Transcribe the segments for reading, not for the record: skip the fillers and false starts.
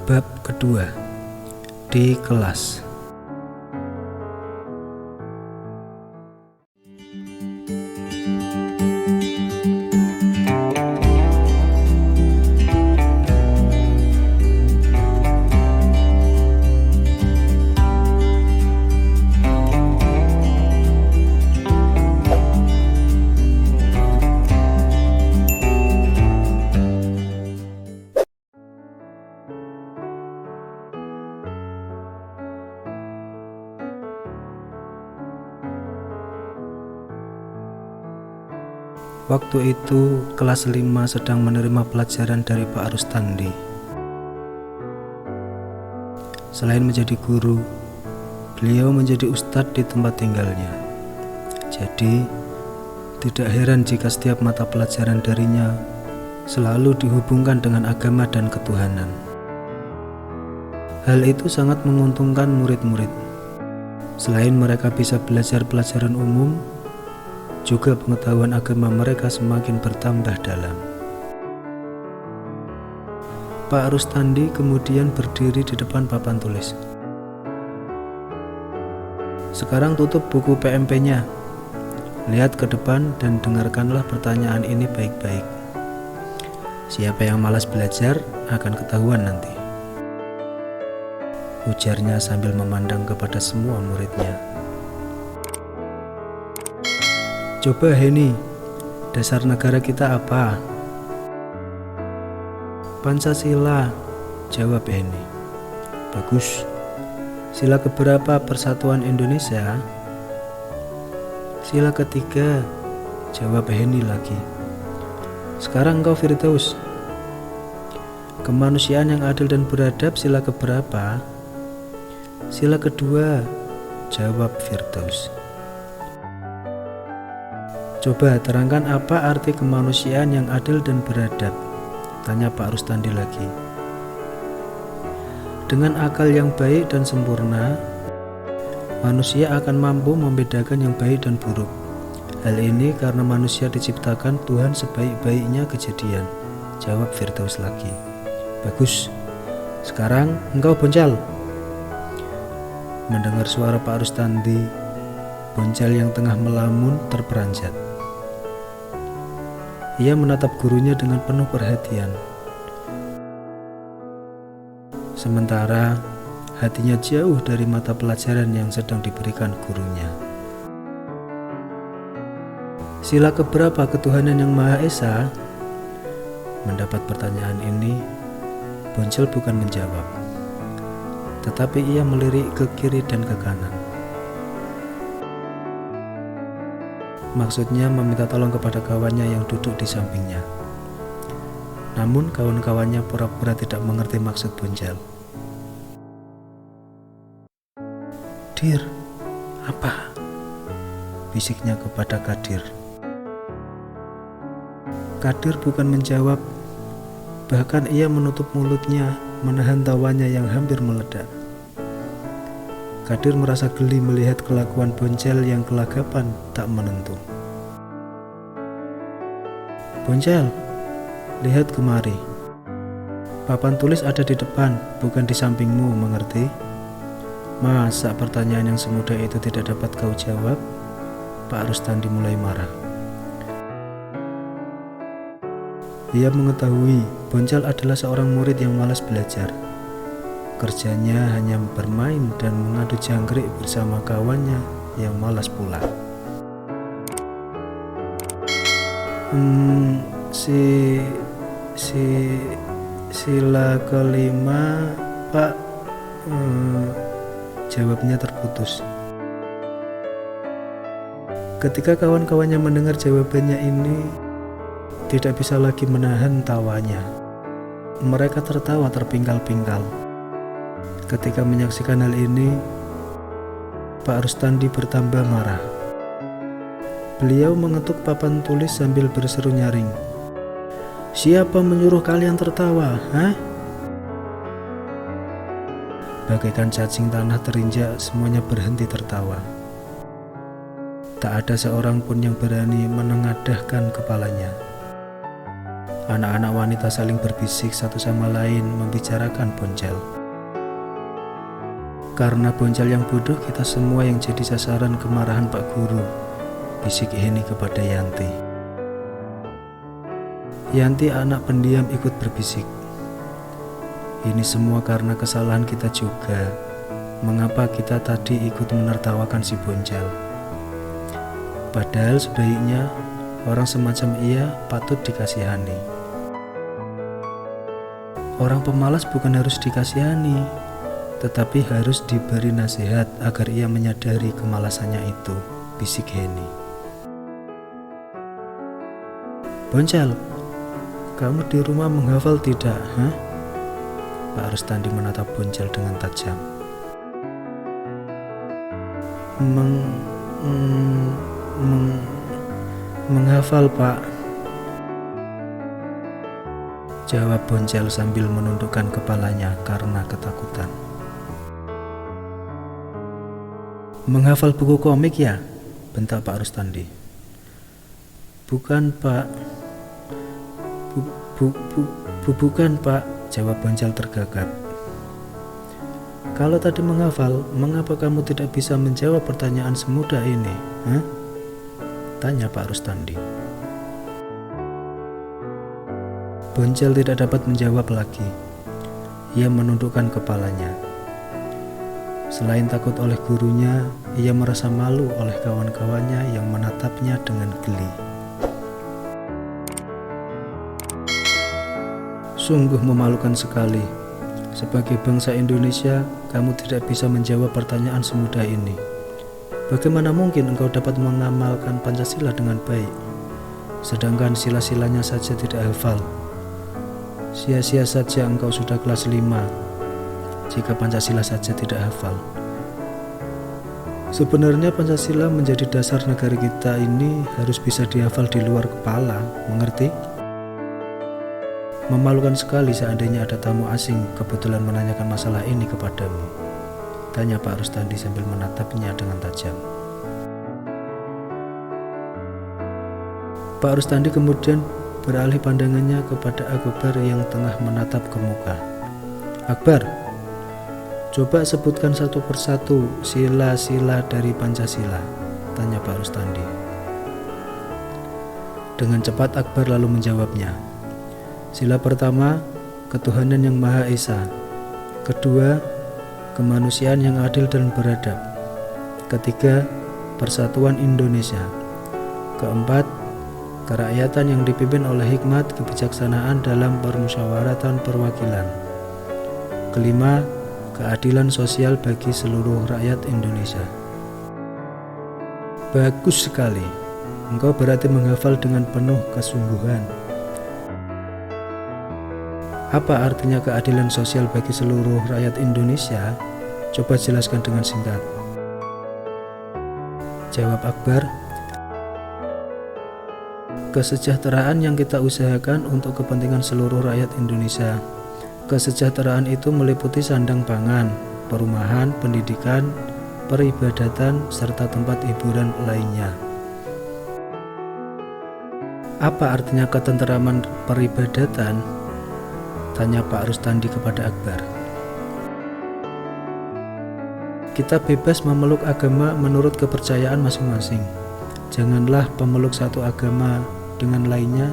Bab kedua, di kelas. Waktu itu kelas 5 sedang menerima pelajaran dari Pak Rustandi. Selain menjadi guru, beliau menjadi ustadz di tempat tinggalnya. Jadi, tidak heran jika setiap mata pelajaran darinya selalu dihubungkan dengan agama dan ketuhanan. Hal itu sangat menguntungkan murid-murid. Selain mereka bisa belajar pelajaran umum, juga pengetahuan agama mereka semakin bertambah dalam. Pak Rustandi kemudian berdiri di depan papan tulis. Sekarang tutup buku PMP-nya. Lihat ke depan dan dengarkanlah pertanyaan ini baik-baik. Siapa yang malas belajar akan ketahuan nanti, ujarnya sambil memandang kepada semua muridnya. Coba Heni, dasar negara kita apa? Pancasila, jawab Heni. Bagus. Sila keberapa Persatuan Indonesia? Sila ketiga, jawab Heni lagi. Sekarang engkau Firdaus. Kemanusiaan yang adil dan beradab sila keberapa? Sila kedua, jawab Firdaus. Coba terangkan apa arti kemanusiaan yang adil dan beradab, tanya Pak Rustandi lagi. Dengan akal yang baik dan sempurna, manusia akan mampu membedakan yang baik dan buruk. Hal ini karena manusia diciptakan Tuhan sebaik-baiknya kejadian, jawab Firdaus lagi. Bagus, sekarang engkau Boncal. Mendengar suara Pak Rustandi, Boncal yang tengah melamun terperanjat. Ia menatap gurunya dengan penuh perhatian. Sementara hatinya jauh dari mata pelajaran yang sedang diberikan gurunya. Sila keberapa ketuhanan yang Maha Esa? Mendapat pertanyaan ini, Boncal bukan menjawab, tetapi ia melirik ke kiri dan ke kanan. Maksudnya meminta tolong kepada kawannya yang duduk di sampingnya. Namun kawan-kawannya pura-pura tidak mengerti maksud Boncal. Dir, apa? Bisiknya kepada Kadir. Kadir bukan menjawab, bahkan ia menutup mulutnya, menahan tawanya yang hampir meledak. Kadir merasa geli melihat kelakuan Boncal yang kelagapan tak menentu. Boncal, lihat kemari. Papan tulis ada di depan, bukan di sampingmu, mengerti? Masa pertanyaan yang semudah itu tidak dapat kau jawab? Pak Rustandi mulai marah. Ia mengetahui Boncal adalah seorang murid yang malas belajar. Kerjanya hanya bermain dan mengadu jangkrik bersama kawannya yang malas pula. Sila kelima, Pak. Jawabnya terputus. Ketika kawan-kawannya mendengar jawabannya ini, tidak bisa lagi menahan tawanya. Mereka tertawa terpingkal-pingkal. Ketika menyaksikan hal ini, Pak Rustandi bertambah marah. Beliau mengetuk papan tulis sambil berseru nyaring. Siapa menyuruh kalian tertawa, hah? Bagaikan cacing tanah terinjak, semuanya berhenti tertawa. Tak ada seorang pun yang berani menengadahkan kepalanya. Anak-anak wanita saling berbisik satu sama lain membicarakan Boncel. Karena Boncel yang bodoh, kita semua yang jadi sasaran kemarahan Pak Guru, bisik Heni kepada Yanti. Yanti anak pendiam ikut berbisik. Ini semua karena kesalahan kita juga. Mengapa kita tadi ikut menertawakan si Boncel? Padahal sebaiknya orang semacam ia patut dikasihani. Orang pemalas bukan harus dikasihani, tetapi harus diberi nasihat agar ia menyadari kemalasannya itu, bisik Heni. Boncel, kamu di rumah menghafal tidak, hah? Pak Rustandi menatap Boncel dengan tajam. Menghafal, Pak, jawab Boncel sambil menundukkan kepalanya karena ketakutan. Menghafal buku komik ya? Bentak Pak Rustandi. Bukan, Pak. Bukan, Pak, jawab Boncel tergagap. Kalau tadi menghafal, mengapa kamu tidak bisa menjawab pertanyaan semudah ini? Hah? Tanya Pak Rustandi. Boncel tidak dapat menjawab lagi. Ia menundukkan kepalanya. Selain takut oleh gurunya, ia merasa malu oleh kawan-kawannya yang menatapnya dengan geli. Sungguh memalukan sekali. Sebagai bangsa Indonesia, kamu tidak bisa menjawab pertanyaan semudah ini. Bagaimana mungkin engkau dapat mengamalkan Pancasila dengan baik, sedangkan sila-silanya saja tidak hafal? Sia-sia saja engkau sudah kelas 5, jika Pancasila saja tidak hafal. Sebenarnya Pancasila menjadi dasar negara kita ini harus bisa dihafal di luar kepala, mengerti? Memalukan sekali seandainya ada tamu asing kebetulan menanyakan masalah ini kepadamu, tanya Pak Rustandi sambil menatapnya dengan tajam. Pak Rustandi kemudian beralih pandangannya kepada Akbar yang tengah menatap ke muka. Akbar, coba sebutkan satu persatu sila-sila dari Pancasila, tanya Pak Rustandi. Dengan cepat Akbar lalu menjawabnya. Sila pertama, ketuhanan yang Maha Esa. Kedua, kemanusiaan yang adil dan beradab. Ketiga, persatuan Indonesia. Keempat, kerakyatan yang dipimpin oleh hikmat kebijaksanaan dalam permusyawaratan perwakilan. Kelima, keadilan sosial bagi seluruh rakyat Indonesia. Bagus sekali. Engkau berarti menghafal dengan penuh kesungguhan. Apa artinya keadilan sosial bagi seluruh rakyat Indonesia? Coba jelaskan dengan singkat. Jawab Akbar. Kesejahteraan yang kita usahakan untuk kepentingan seluruh rakyat Indonesia. Kesejahteraan itu meliputi sandang pangan, perumahan, pendidikan, peribadatan, serta tempat hiburan lainnya. Apa artinya ketenteraman peribadatan? Tanya Pak Rustandi kepada Akbar. Kita bebas memeluk agama menurut kepercayaan masing-masing. Janganlah pemeluk satu agama dengan lainnya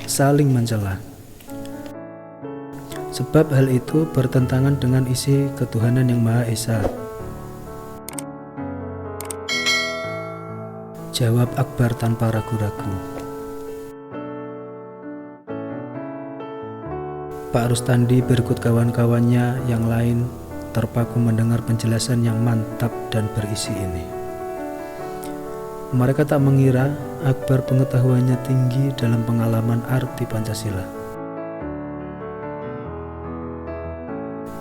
saling mencela. Sebab hal itu bertentangan dengan isi ketuhanan yang Maha Esa. Jawab Akbar tanpa ragu-ragu. Pak Rustandi berikut kawan-kawannya yang lain terpaku mendengar penjelasan yang mantap dan berisi ini. Mereka tak mengira Akbar pengetahuannya tinggi dalam pengalaman arti Pancasila.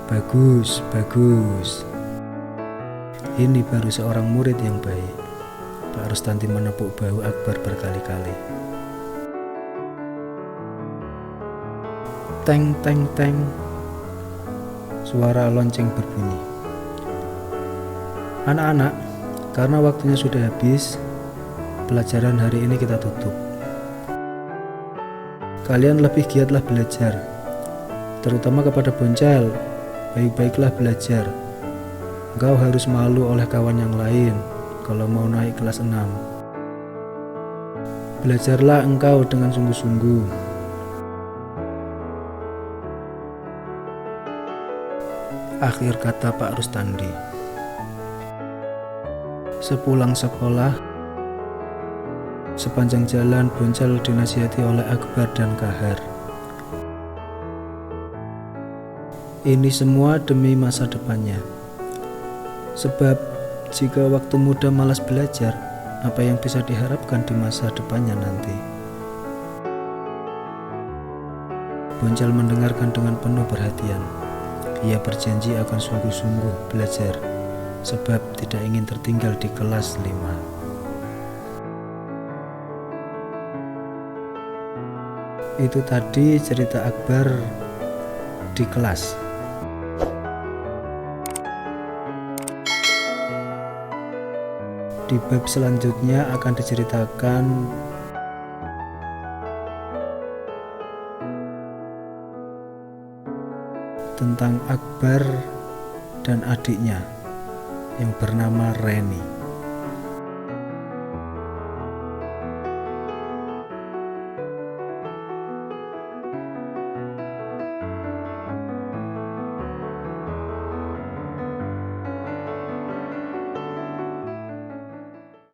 Bagus, bagus. Ini baru seorang murid yang baik. Pak Rustandi menepuk bahu Akbar berkali-kali. Teng, teng, teng. Suara lonceng berbunyi. Anak-anak, karena waktunya sudah habis, pelajaran hari ini kita tutup. Kalian lebih giatlah belajar, terutama kepada Boncel. Baik-baiklah belajar. Engkau harus malu oleh kawan yang lain kalau mau naik kelas 6. Belajarlah engkau dengan sungguh-sungguh. Akhir kata Pak Rustandi. Sepulang sekolah, sepanjang jalan Boncel dinasihati oleh Akbar dan Kahar. Ini semua demi masa depannya. Sebab jika waktu muda malas belajar, apa yang bisa diharapkan di masa depannya nanti? Boncel mendengarkan dengan penuh perhatian. Ia berjanji akan sungguh-sungguh belajar, sebab tidak ingin tertinggal di kelas 5. Itu tadi cerita Akbar di kelas. Di bab selanjutnya akan diceritakan tentang Akbar dan adiknya yang bernama Reni.